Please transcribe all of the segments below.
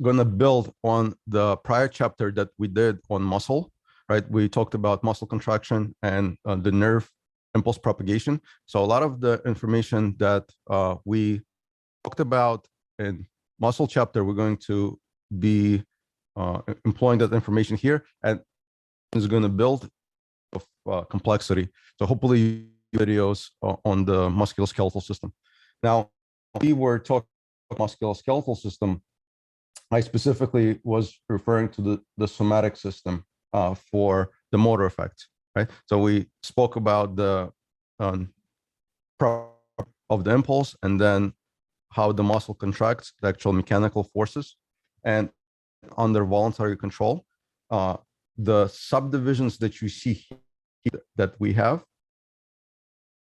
going to build on the prior chapter that we did on muscle, right? We talked about muscle contraction and the nerve impulse propagation. So a lot of the information that we talked about in muscle chapter, we're going to be employing that information here, and is going to build of complexity. So hopefully videos on the musculoskeletal system. Now, we were talking about musculoskeletal system. I specifically was referring to the somatic system for the motor effects, right? So we spoke about the of the impulse, and then how the muscle contracts, the actual mechanical forces, and under voluntary control, the subdivisions that you see here that we have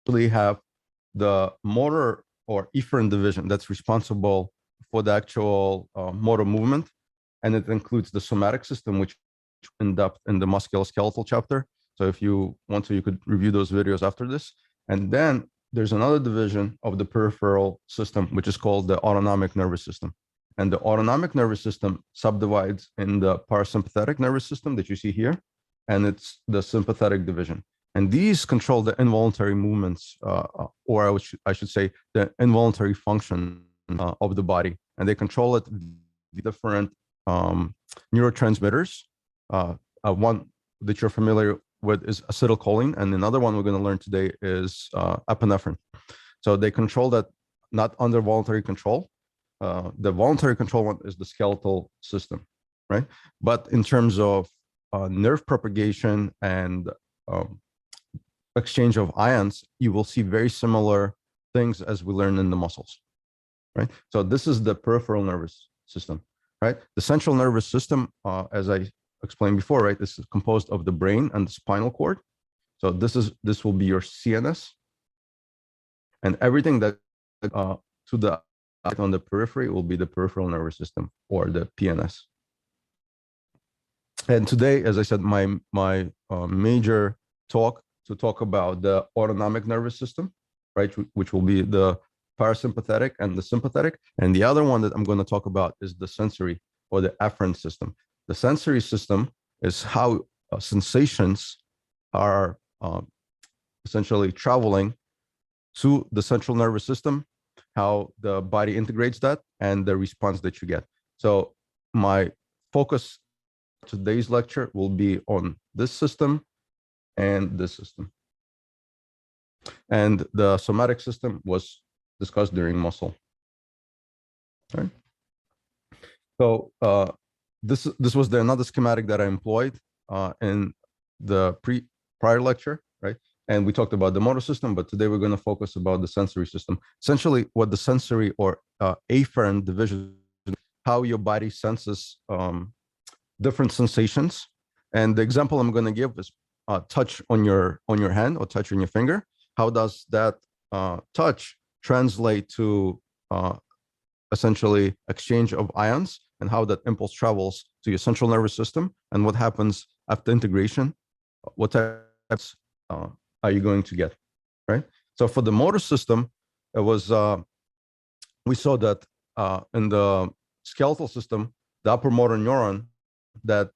really have the motor or efferent division that's responsible for the actual motor movement, and it includes the somatic system, which in depth in the musculoskeletal chapter. So if you want to, you could review those videos after this. And then there's another division of the peripheral system, which is called the autonomic nervous system. And the autonomic nervous system subdivides in the parasympathetic nervous system that you see here, and it's the sympathetic division. And these control the involuntary movements, or I should say, the involuntary function of the body. And they control it with different neurotransmitters. One that you're familiar with is acetylcholine, and another one we're going to learn today is epinephrine. So they control that not under voluntary control. The voluntary control one is the skeletal system, right? But in terms of nerve propagation and exchange of ions, you will see very similar things as we learn in the muscles, right? So this is the peripheral nervous system, right? The central nervous system, as I explained before, right, this is composed of the brain and the spinal cord. So this will be your CNS, and everything that to the on the periphery will be the peripheral nervous system, or the PNS. And today, as I said, my major talk to talk about the autonomic nervous system, right, which will be the parasympathetic and the sympathetic. And the other one that I'm going to talk about is the sensory, or the afferent system. The sensory system is how sensations are essentially traveling to the central nervous system, how the body integrates that, and the response that you get. So my focus today's lecture will be on this system and this system. And the somatic system was discussed during muscle. All right. So this was another schematic that I employed in the prior lecture, right? And we talked about the motor system, but today we're going to focus about the sensory system. Essentially, what the sensory or afferent division, how your body senses different sensations. And the example I'm going to give is touch on your hand, or touch on your finger. How does that touch translate to essentially exchange of ions, and how that impulse travels to your central nervous system, and what happens after integration? What types are you going to get, right? So for the motor system, it was we saw that in the skeletal system, the upper motor neuron that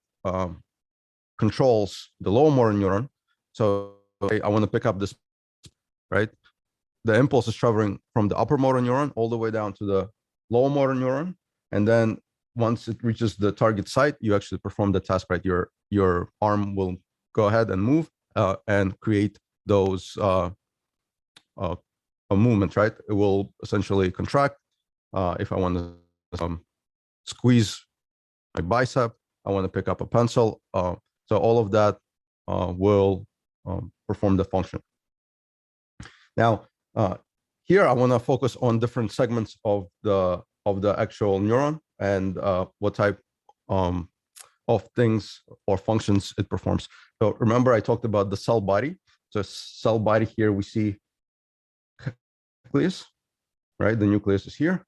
controls the lower motor neuron. So I want to pick up this, right? The impulse is traveling from the upper motor neuron all the way down to the lower motor neuron, and then once it reaches the target site, you actually perform the task, right? Your arm will go ahead and move and create those movements, right? It will essentially contract. If I want to squeeze my bicep, I want to pick up a pencil. So all of that will perform the function. Now, here I want to focus on different segments of the actual neuron, and what type of things or functions it performs. So remember, I talked about the cell body. So cell body, here we see nucleus, right? The nucleus is here,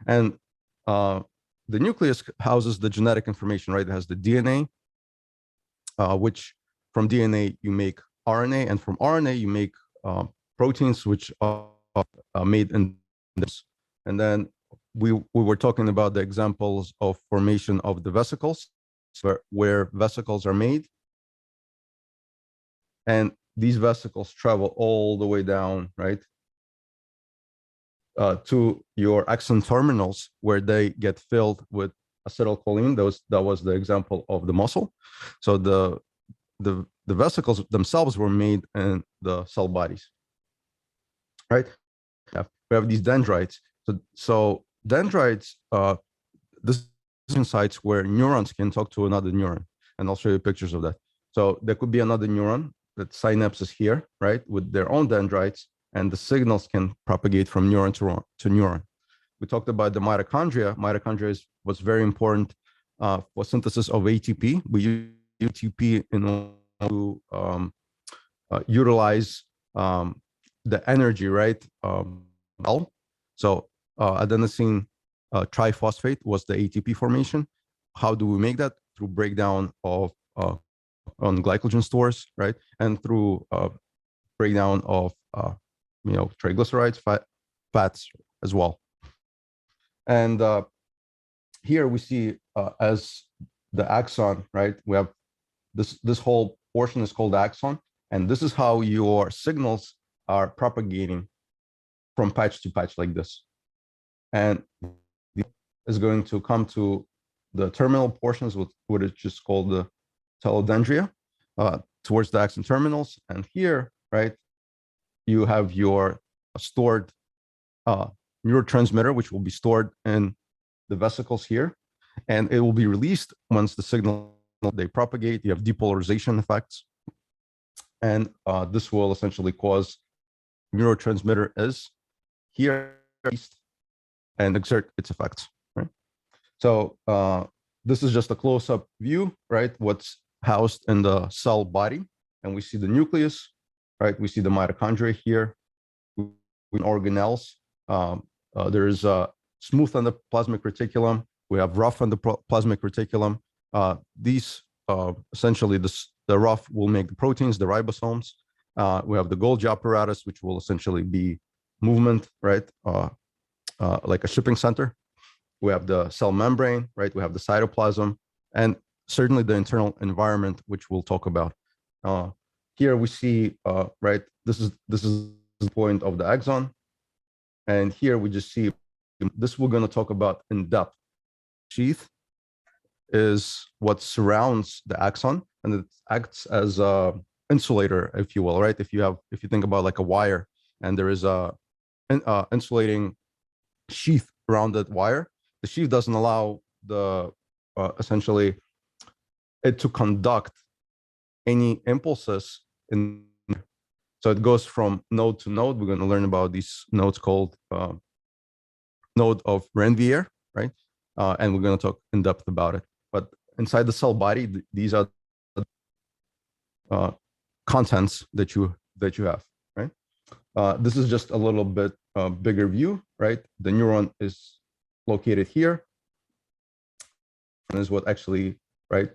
and the nucleus houses the genetic information, right? It has the DNA, which from DNA you make RNA, and from RNA you make proteins, which are made in this. And then we were talking about the examples of formation of the vesicles, where vesicles are made. And these vesicles travel all the way down, right, to your axon terminals, where they get filled with acetylcholine. That was the example of the muscle. So the vesicles themselves were made in the cell bodies, right? We have these dendrites. So dendrites, this is sites where neurons can talk to another neuron, and I'll show you pictures of that. So there could be another neuron that synapses here, right, with their own dendrites, and the signals can propagate from neuron to neuron. We talked about the mitochondria. Mitochondria was very important for synthesis of ATP. We use ATP in order to utilize the energy, right? So adenosine triphosphate was the ATP formation. How do we make that? Through breakdown of on glycogen stores, right? And through breakdown of triglycerides, fats as well. And here we see as the axon, right? We have this whole portion is called the axon, and this is how your signals are propagating from patch to patch like this. And is going to come to the terminal portions, with what is just called the telodendria, towards the axon terminals. And here, right, you have your stored neurotransmitter, which will be stored in the vesicles here, and it will be released once the signal they propagate. You have depolarization effects, and this will essentially cause neurotransmitter is here and exert its effects, right? So this is just a close-up view, right? What's housed in the cell body, and we see the nucleus, right? We see the mitochondria here, organelles. There is a smooth endoplasmic reticulum. We have rough endoplasmic reticulum. These essentially the rough will make the proteins, the ribosomes. We have the Golgi apparatus, which will essentially be movement, right? Like a shipping center. We have the cell membrane, right? We have the cytoplasm, and certainly the internal environment, which we'll talk about. Here we see, right? This is the point of the axon, and here we just see this. We're going to talk about in depth. Sheath is what surrounds the axon, and it acts as a insulator, if you will, right? If you think about like a wire, and there is a insulating sheath around that wire, the sheath doesn't allow the essentially it to conduct any impulses in. So it goes from node to node. We're going to learn about these nodes called node of Ranvier, right? And we're going to talk in depth about it. But inside the cell body, these are contents that you have, right? This is just a little bit bigger view, right? The neuron is located here, and is what actually, right,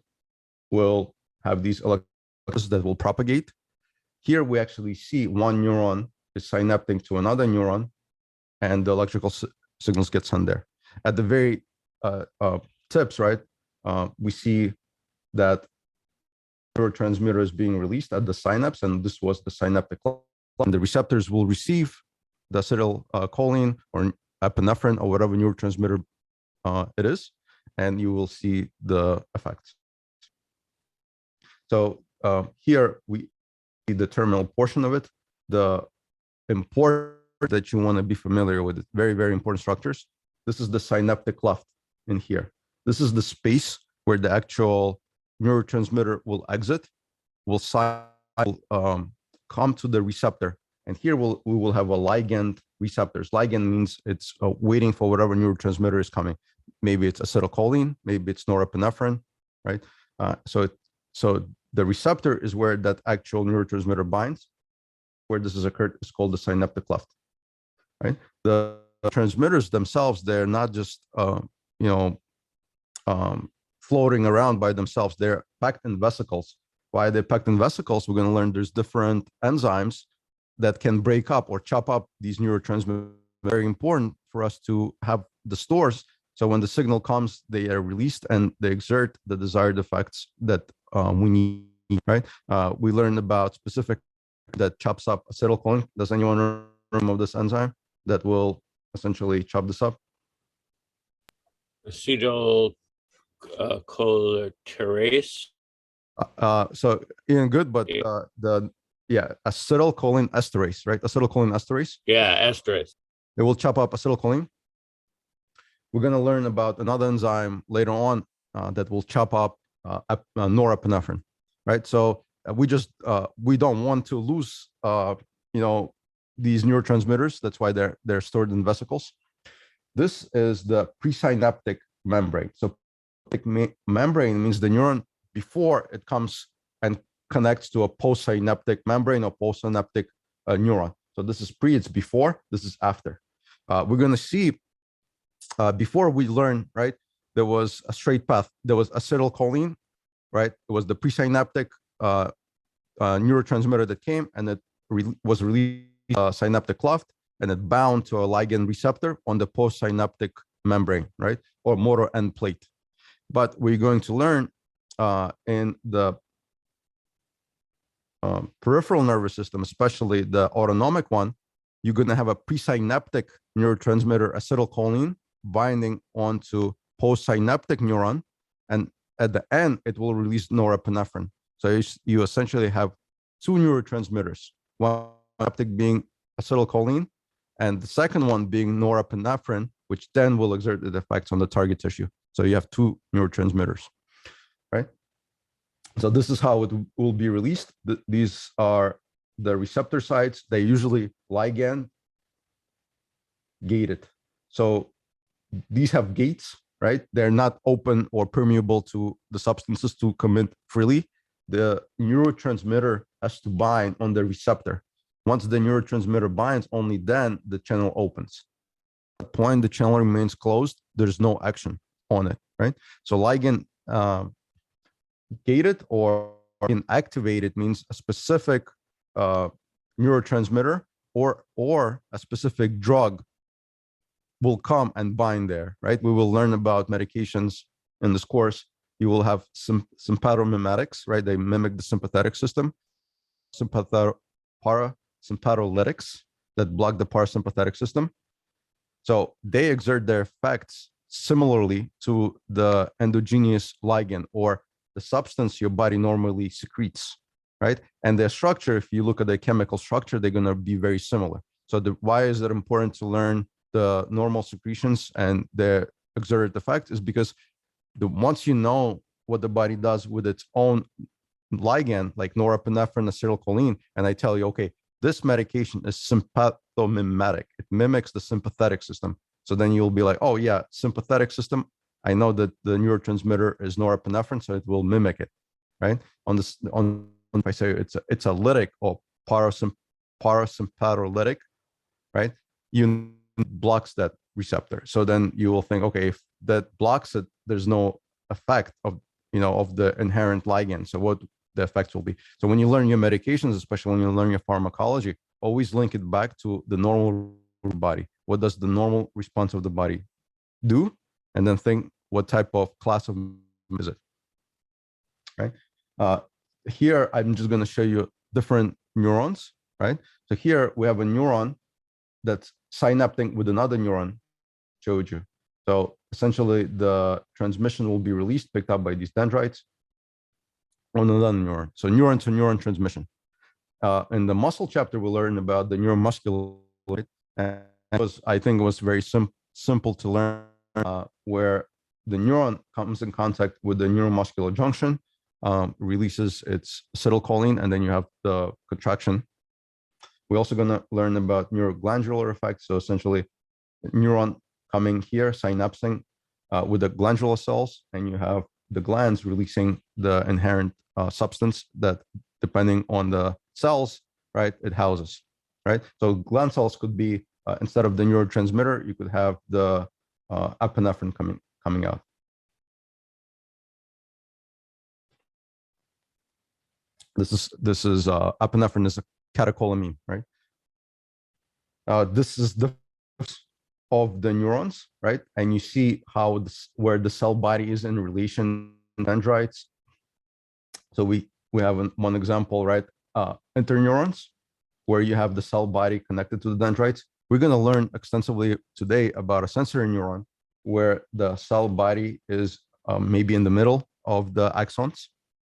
will have these electrons that will propagate. Here we actually see one neuron is synapting to another neuron, and the electrical signals get sent there. At the very tips, right, we see that neurotransmitter is being released at the synapse, and this was the synaptic clock. And the receptors will receive the acetylcholine or epinephrine or whatever neurotransmitter it is, and you will see the effects. So here we see the terminal portion of it. The important that you want to be familiar with, very, very important structures. This is the synaptic cleft in here. This is the space where the actual neurotransmitter will exit, will come to the receptor. And here we will have a ligand receptors. Ligand means it's waiting for whatever neurotransmitter is coming. Maybe it's acetylcholine, maybe it's norepinephrine, right? So the receptor is where that actual neurotransmitter binds. Where this has occurred is called the synaptic cleft, right? The transmitters themselves, they're not just floating around by themselves. They're packed in vesicles. Why they're packed in vesicles, we're going to learn there's different enzymes that can break up or chop up these neurotransmitters. Very important for us to have the stores. So when the signal comes, they are released and they exert the desired effects that we need, right? We learned about specific that chops up acetylcholine. Does anyone remember this enzyme that will essentially chop this up? Acetylcholinesterase. So Ian, good, but acetylcholine esterase, right? Acetylcholine esterase. Yeah, esterase. It will chop up acetylcholine. We're going to learn about another enzyme later on that will chop up norepinephrine, right? So we don't want to lose, these neurotransmitters. That's why they're stored in vesicles. This is the presynaptic membrane. So membrane means the neuron before it comes and connects to a postsynaptic membrane or postsynaptic neuron. So this is pre, it's before, this is after. We're going to see before we learn, right, there was a straight path. There was acetylcholine, right? It was the presynaptic neurotransmitter that came and it was released synaptic cleft and it bound to a ligand receptor on the postsynaptic membrane, right? Or motor end plate. But we're going to learn in the peripheral nervous system, especially the autonomic one, you're going to have a presynaptic neurotransmitter acetylcholine binding onto postsynaptic neuron, and at the end it will release norepinephrine. So you essentially have two neurotransmitters, one being acetylcholine and the second one being norepinephrine, which then will exert its effects on the target tissue. So you have two neurotransmitters, right? So this is how it will be released. These are the receptor sites. They usually ligand gated. So these have gates, right? They're not open or permeable to the substances to commit freely. The neurotransmitter has to bind on the receptor. Once the neurotransmitter binds, only then the channel opens. At that point, the channel remains closed. There's no action on it, right? So ligand gated or inactivated means a specific neurotransmitter or a specific drug will come and bind there, right? We will learn about medications in this course. You will have some sympathomimetics, right? They mimic the sympathetic system. Parasympatholitics that block the parasympathetic system. So they exert their effects similarly to the endogenous ligand or the substance your body normally secretes, right? And their structure, if you look at the chemical structure, they're going to be very similar. So why is it important to learn the normal secretions and their exerted effect is because once you know what the body does with its own ligand, like norepinephrine, acetylcholine, and I tell you, okay, this medication is sympathomimetic. It mimics the sympathetic system. So then you'll be like, oh yeah, sympathetic system. I know that the neurotransmitter is norepinephrine, so it will mimic it, right? If I say it's a lytic or parasympatholytic, right? You blocks that receptor. So then you will think, okay, if that blocks it, there's no effect of the inherent ligand. So what the effects will be. So when you learn your medications, especially when you learn your pharmacology, always link it back to the normal body. What does the normal response of the body do? And then think what type of class of is it, right? Here, I'm just going to show you different neurons, right? So here we have a neuron that's synapting with another neuron, showed you. So essentially the transmission will be released, picked up by these dendrites on another neuron. So neuron to neuron transmission. In the muscle chapter, we learned about the neuromuscular, and I think it was very simple to learn where the neuron comes in contact with the neuromuscular junction, releases its acetylcholine, and then you have the contraction. We're also going to learn about neuroglandular effects. So essentially, neuron coming here, synapsing with the glandular cells, and you have the glands releasing the inherent substance that, depending on the cells, right, it houses, right? So gland cells could be, instead of the neurotransmitter, you could have the epinephrine coming out. This is epinephrine is a catecholamine, right? This is the of the neurons, right? And you see how where the cell body is in relation to dendrites. So we have one example, right? Interneurons, where you have the cell body connected to the dendrites. We're going to learn extensively today about a sensory neuron, where the cell body is maybe in the middle of the axons,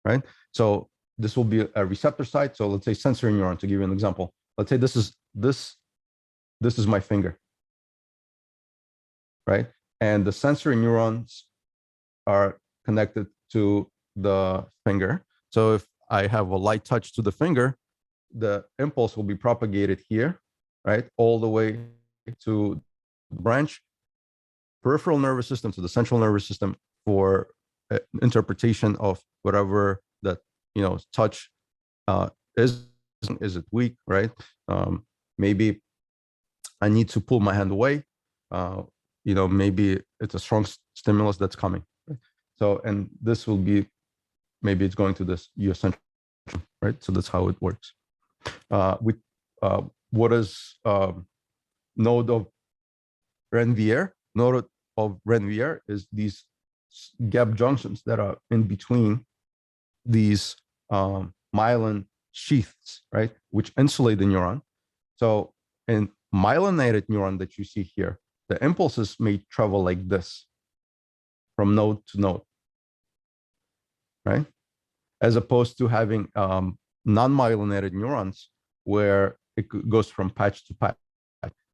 right? So this will be a receptor site. So let's say sensory neuron, to give you an example. Let's say this is my finger, right? And the sensory neurons are connected to the finger. So if I have a light touch to the finger, the impulse will be propagated here, right? All the way to the branch, peripheral nervous system to the central nervous system for interpretation of whatever that, touch is. Is it weak, right? Maybe I need to pull my hand away. Maybe it's a strong stimulus that's coming. So, and this will be, maybe it's going to this your central, right? So that's how it works. What is node of Renvier? Node of Renvier is these gap junctions that are in between these myelin sheaths, right? Which insulate the neuron. So in myelinated neuron that you see here, the impulses may travel like this from node to node, right? As opposed to having non-myelinated neurons where it goes from patch to patch.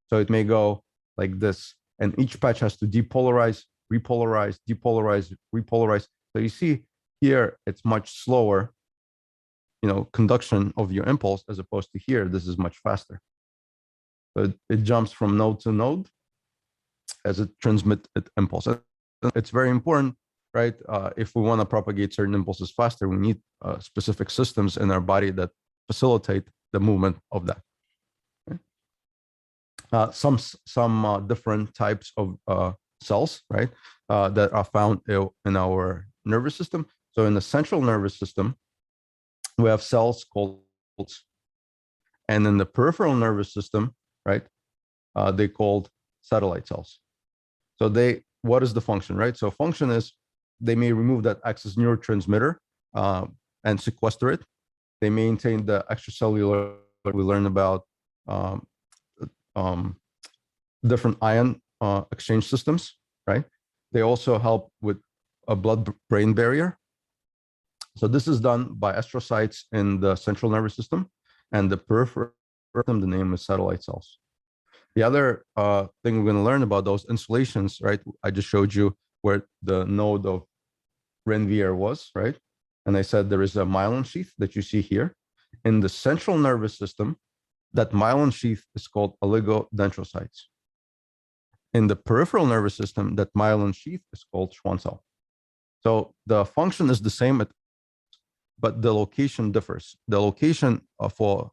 So it may go like this, and each patch has to depolarize, repolarize, depolarize, repolarize. So you see here, it's much slower, conduction of your impulse, as opposed to here, this is much faster. So it jumps from node to node as it transmits its impulse. It's very important, right? If we want to propagate certain impulses faster, we need specific systems in our body that facilitate the movement of that. Okay? Some different types of cells, right, that are found in our nervous system. So in the central nervous system, we have cells called, and in the peripheral nervous system, right, they called satellite cells. So what is the function, right? So function is they may remove that excess neurotransmitter and sequester it. They maintain the extracellular, we learn about different ion exchange systems, right? They also help with a blood-brain barrier. So this is done by astrocytes in the central nervous system, and the peripheral system, the name is satellite cells. The other thing we're going to learn about those insulations, right? I just showed you where the node of Renvier was, right? And I said there is a myelin sheath that you see here. In the central nervous system, that myelin sheath is called oligodendrocytes. In the peripheral nervous system, that myelin sheath is called Schwann cell. So the function is the same, but the location differs. The location for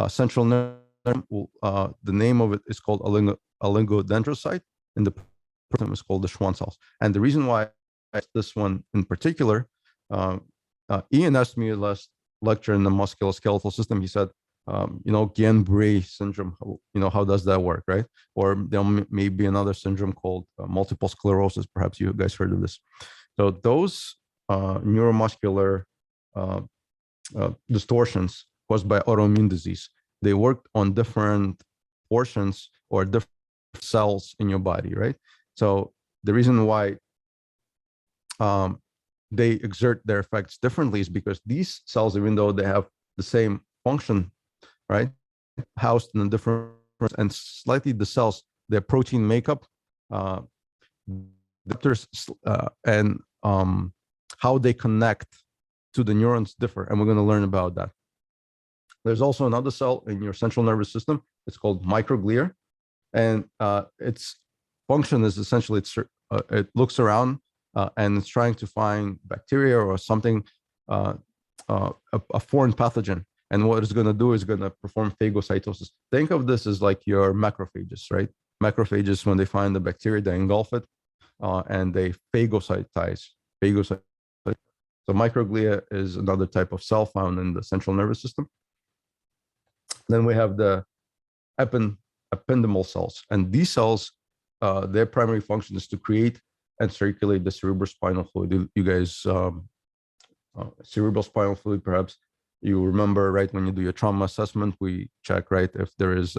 central nerve, the name of it is called oligodendrocyte, and the peripheral is called the Schwann cells. And the reason why this one in particular, Ian asked me last lecture in the musculoskeletal system. He said, Guillain-Barré syndrome, how does that work, right? Or there may be another syndrome called multiple sclerosis. Perhaps you guys heard of this. So those neuromuscular distortions caused by autoimmune disease, they work on different portions or different cells in your body, right? So the reason why they exert their effects differently is because these cells, even though they have the same function, right, housed in a different, and slightly the cells, their protein makeup, and how they connect to the neurons differ, and we're going to learn about that. There's also another cell in your central nervous system. It's called microglia, and its function is essentially it looks around and it's trying to find bacteria or something, a foreign pathogen. And what it's going to do is going to perform phagocytosis. Think of this as like your macrophages, right? Macrophages, when they find the bacteria, they engulf it and they phagocytize. So microglia is another type of cell found in the central nervous system. Then we have the ependymal cells, and these cells their primary function is to create and circulate the cerebrospinal fluid. You guys, cerebral spinal fluid, perhaps you remember, right? When you do your trauma assessment, we check, right, if there is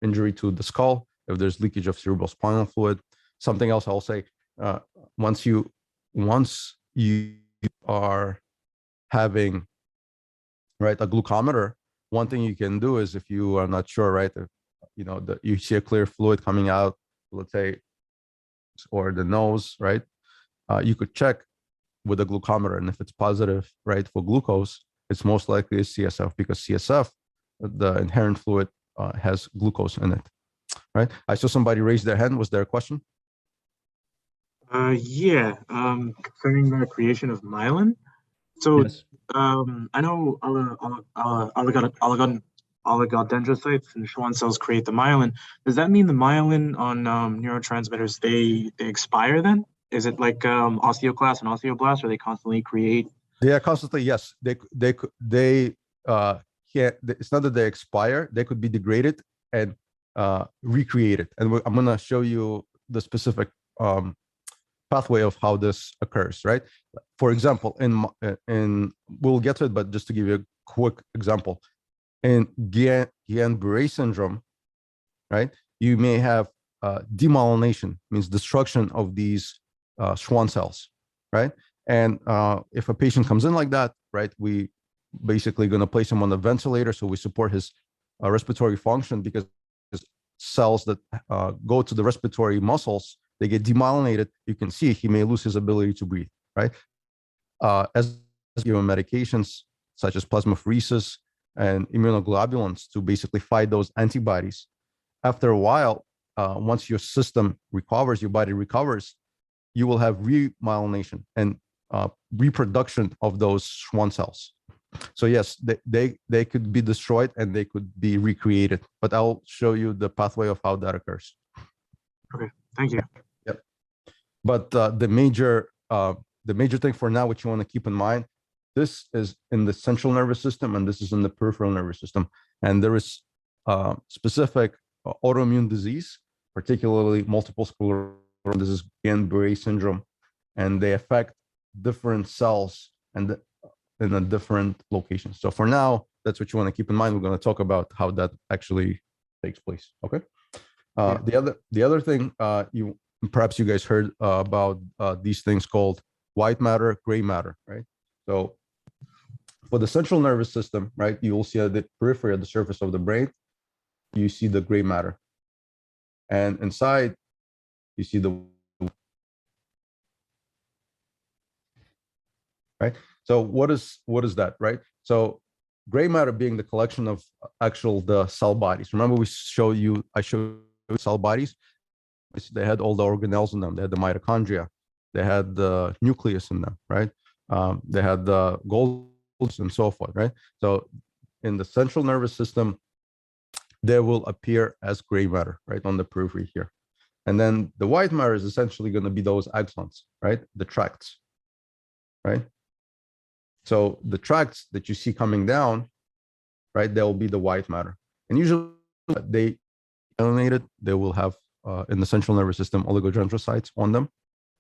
injury to the skull, if there's leakage of cerebral spinal fluid. Something else I'll say, once you are having, right, a glucometer, one thing you can do is, if you are not sure, right, if you see a clear fluid coming out, let's say, or the nose, right, you could check with a glucometer, and if it's positive, right, for glucose, it's most likely a CSF, because CSF, the inherent fluid, has glucose in it, right? I saw somebody raise their hand. Was there a question? Yeah, concerning the creation of myelin. So, yes. I know oligodendrocytes and Schwann cells create the myelin. Does that mean the myelin on neurotransmitters, they expire then? Is it like osteoclasts and osteoblasts, or they constantly create? They are constantly, yes. They can't. It's not that they expire. They could be degraded and recreated. And I'm going to show you the specific pathway of how this occurs, right? For example, in we'll get to it, but just to give you a quick example, in Guillain-Barré syndrome, right, you may have demyelination, means destruction of these Schwann cells, right? And if a patient comes in like that, right, we basically going to place him on the ventilator, so we support his respiratory function, because cells that go to the respiratory muscles, they get demyelinated. You can see he may lose his ability to breathe, right? As given medications such as plasmapheresis and immunoglobulins to basically fight those antibodies. After a while, once your system recovers, your body recovers, you will have remyelination and reproduction of those Schwann cells. So yes, they could be destroyed and they could be recreated, but I'll show you the pathway of how that occurs. Okay, thank you. Yep. But the major thing for now, what you want to keep in mind, this is in the central nervous system and this is in the peripheral nervous system. And there is specific autoimmune disease, particularly multiple sclerosis. This is Guillain-Barré syndrome, and they affect different cells and in a different location. So for now, that's what you want to keep in mind. We're going to talk about how that actually takes place. Okay. The other thing, perhaps you guys heard about these things called white matter, gray matter, right? So for the central nervous system, right, you will see at the periphery, at the surface of the brain, you see the gray matter, and inside you see the right. So what is that, right? So gray matter being the collection of the cell bodies. Remember I showed you cell bodies. They had all the organelles in them. They had the mitochondria. They had the nucleus in them, right? They had the Golgi and so forth, right? So in the central nervous system, they will appear as gray matter, right, on the periphery here. And then the white matter is essentially going to be those axons, right? The tracts, right? So the tracts that you see coming down, right, they'll be the white matter. And usually they will have in the central nervous system oligodendrocytes on them,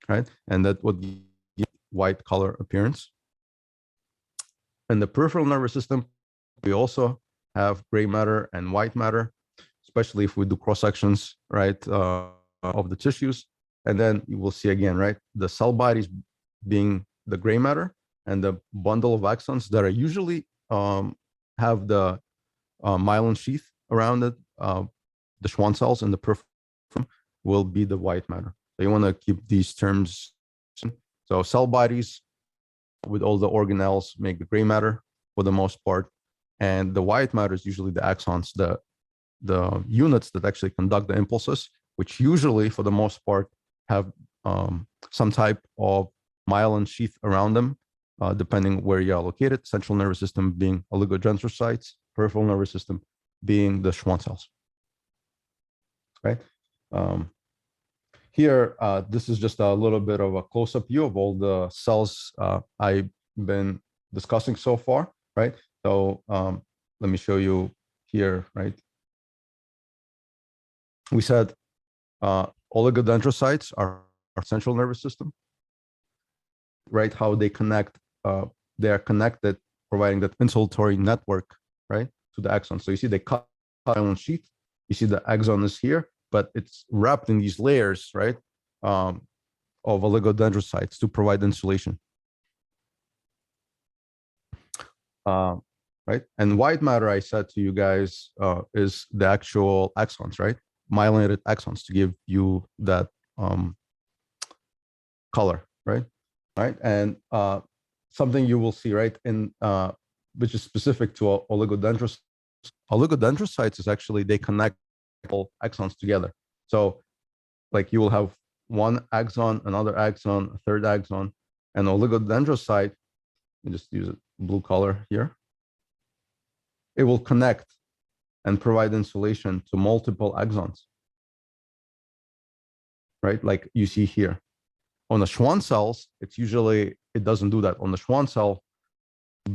right? And that would give white color appearance. In the peripheral nervous system, we also have gray matter and white matter, especially if we do cross sections, right, of the tissues. And then you will see again, right, the cell bodies being the gray matter, and the bundle of axons that are usually have the myelin sheath around it, the Schwann cells in the periphery will be the white matter. So you want to keep these terms. So cell bodies with all the organelles make the gray matter for the most part, and the white matter is usually the axons, the units that actually conduct the impulses, which usually for the most part have some type of myelin sheath around them, depending where you are located. Central nervous system being oligodendrocytes, peripheral nervous system being the Schwann cells. Right. Here, this is just a little bit of a close-up view of all the cells I've been discussing so far. Right. So let me show you here. Right. We said oligodendrocytes are our central nervous system, right? How they connect, they are connected, providing that insulatory network, right, to the axon. So you see they cut myelin sheath, you see the axon is here, but it's wrapped in these layers, right, of oligodendrocytes to provide insulation. Right, and white matter, I said to you guys, is the actual axons, right, myelinated axons, to give you that color, right, and something you will see, right, in which is specific to oligodendrocytes. Oligodendrocytes is actually, they connect all axons together. So like you will have one axon, another axon, a third axon, and oligodendrocyte, you just use a blue color here. It will connect and provide insulation to multiple axons, right? Like you see here. On the Schwann cells, it's usually, it doesn't do that. On the Schwann cell,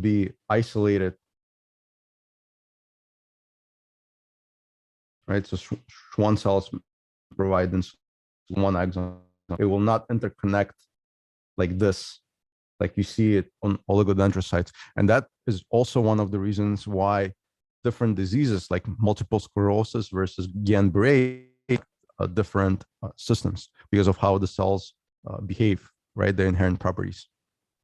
be isolated, right? So Schwann cells provide one axon. It will not interconnect like this, like you see it on oligodendrocytes. And that is also one of the reasons why different diseases like multiple sclerosis versus Guillain-Barré different systems, because of how the cells behave, right? Their inherent properties.